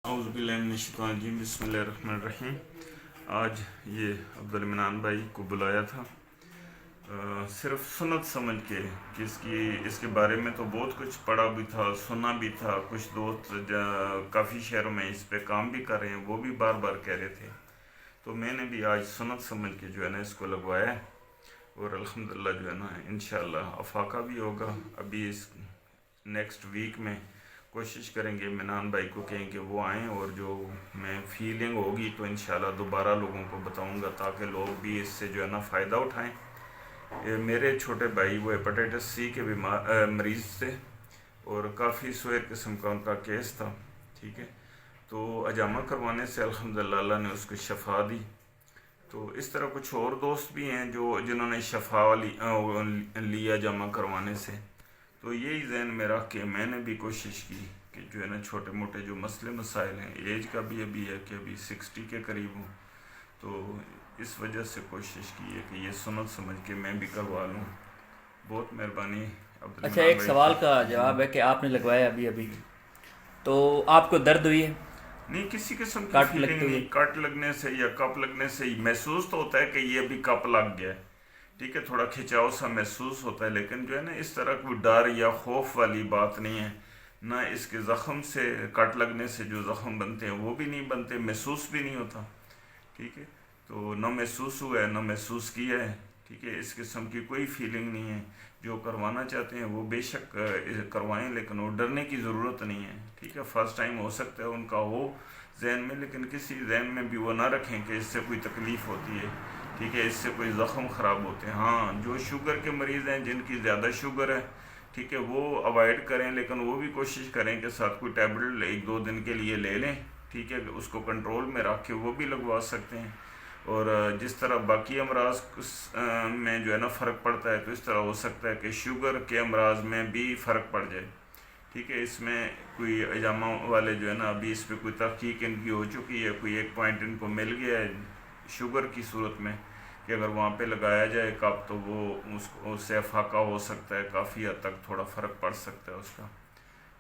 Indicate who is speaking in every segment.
Speaker 1: اعوذ باللہ من الشیطان الرجیم، بسم اللہ الرحمن الرحیم۔ آج یہ عبدالمنان بھائی کو بلایا تھا صرف سنت سمجھ کے کہ اس کے بارے میں تو بہت کچھ پڑھا بھی تھا، سنا بھی تھا، کچھ دوست کافی شہروں میں اس پہ کام بھی کر رہے ہیں، وہ بھی بار بار کہہ رہے تھے، تو میں نے بھی آج سنت سمجھ کے جو ہے نا اس کو لگوایا ہے، اور الحمدللہ جو ہے نا انشاءاللہ افاقہ بھی ہوگا۔ ابھی اس نیکسٹ ویک میں کوشش کریں گے، منان بھائی کو کہیں کہ وہ آئیں، اور جو میں فیلنگ ہوگی تو انشاءاللہ دوبارہ لوگوں کو بتاؤں گا تاکہ لوگ بھی اس سے جو ہے نا فائدہ اٹھائیں۔ میرے چھوٹے بھائی وہ ہیپاٹائٹس سی کے مریض تھے، اور کافی سویر قسم کا ان کا کیس تھا، ٹھیک ہے، تو اجامہ کروانے سے الحمدللہ اللہ نے اس کو شفا دی۔ تو اس طرح کچھ اور دوست بھی ہیں جنہوں نے شفا لیا اجامہ کروانے سے، تو یہی ذہن میں رکھ کے میں نے بھی کوشش کی کہ جو ہے نا چھوٹے موٹے جو مسئلے مسائل ہیں، ایج کا بھی ابھی ہے کہ ابھی 60 کے قریب ہوں، تو اس وجہ سے کوشش کی ہے کہ یہ سنت سمجھ کے میں بھی کروا لوں۔ بہت مہربانی
Speaker 2: اچھا،
Speaker 1: عبدالرحمن
Speaker 2: ایک
Speaker 1: بھائی
Speaker 2: سوال کا
Speaker 1: جی
Speaker 2: جواب ہے کہ آپ نے لگوایا ابھی
Speaker 1: جی۔
Speaker 2: تو آپ کو درد ہوئی ہے؟
Speaker 1: نہیں، کسی قسم کی
Speaker 2: کٹ
Speaker 1: فیلنگ
Speaker 2: لگتے ہوئے؟
Speaker 1: نہیں، کٹ لگنے سے یا کپ لگنے سے محسوس تو ہوتا ہے کہ یہ ابھی کپ لگ گیا ہے، ٹھیک ہے، تھوڑا کھچاؤ سا محسوس ہوتا ہے، لیکن جو ہے نا اس طرح کوئی ڈر یا خوف والی بات نہیں ہے، نہ اس کے زخم سے، کٹ لگنے سے جو زخم بنتے ہیں وہ بھی نہیں بنتے، محسوس بھی نہیں ہوتا، ٹھیک ہے، تو نہ محسوس ہوا ہے نہ محسوس کیا ہے، ٹھیک ہے، اس قسم کی کوئی فیلنگ نہیں ہے۔ جو کروانا چاہتے ہیں وہ بے شک کروائیں، لیکن وہ ڈرنے کی ضرورت نہیں ہے، ٹھیک ہے، فرسٹ ٹائم ہو سکتا ہے ان کا ہو ذہن میں، لیکن کسی ذہن میں بھی وہ نہ رکھیں کہ اس سے کوئی تکلیف ہوتی ہے، ٹھیک ہے، اس سے کوئی زخم خراب ہوتے ہیں۔ ہاں، جو شوگر کے مریض ہیں، جن کی زیادہ شوگر ہے، ٹھیک ہے، وہ اوائڈ کریں، لیکن وہ بھی کوشش کریں کہ ساتھ کوئی ٹیبلٹ 1-2 دن کے لیے لے لیں، ٹھیک ہے، اس کو کنٹرول میں رکھ کے وہ بھی لگوا سکتے ہیں۔ اور جس طرح باقی امراض میں جو ہے نا فرق پڑتا ہے، تو اس طرح ہو سکتا ہے کہ شوگر کے امراض میں بھی فرق پڑ جائے، ٹھیک ہے، اس میں کوئی اجامہ والے جو ہے نا ابھی اس پہ کوئی تحقیق ان کی ہو چکی ہے، کوئی ایک پوائنٹ ان کو مل گیا ہے شوگر کی صورت میں کہ اگر وہاں پہ لگایا جائے کپ تو وہ اس سے افاقہ ہو سکتا ہے، کافی حد تک تھوڑا فرق پڑ سکتا ہے اس کا۔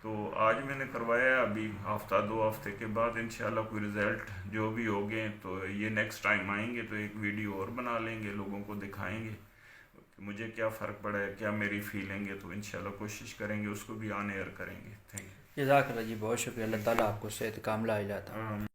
Speaker 1: تو آج میں نے کروایا ہے، ابھی ہفتہ 2 ہفتے کے بعد انشاءاللہ کوئی رزلٹ جو بھی ہوگے تو یہ نیکسٹ ٹائم آئیں گے تو ایک ویڈیو اور بنا لیں گے، لوگوں کو دکھائیں گے کہ مجھے کیا فرق پڑا ہے، کیا میری فیلنگ ہے، تو انشاءاللہ کوشش کریں گے اس کو بھی آن ایئر کریں گے۔ Thank you.
Speaker 2: جزاک اللہ جی، بہت شکریہ، اللہ تعالیٰ آپ کو صحت کاملہ عطا۔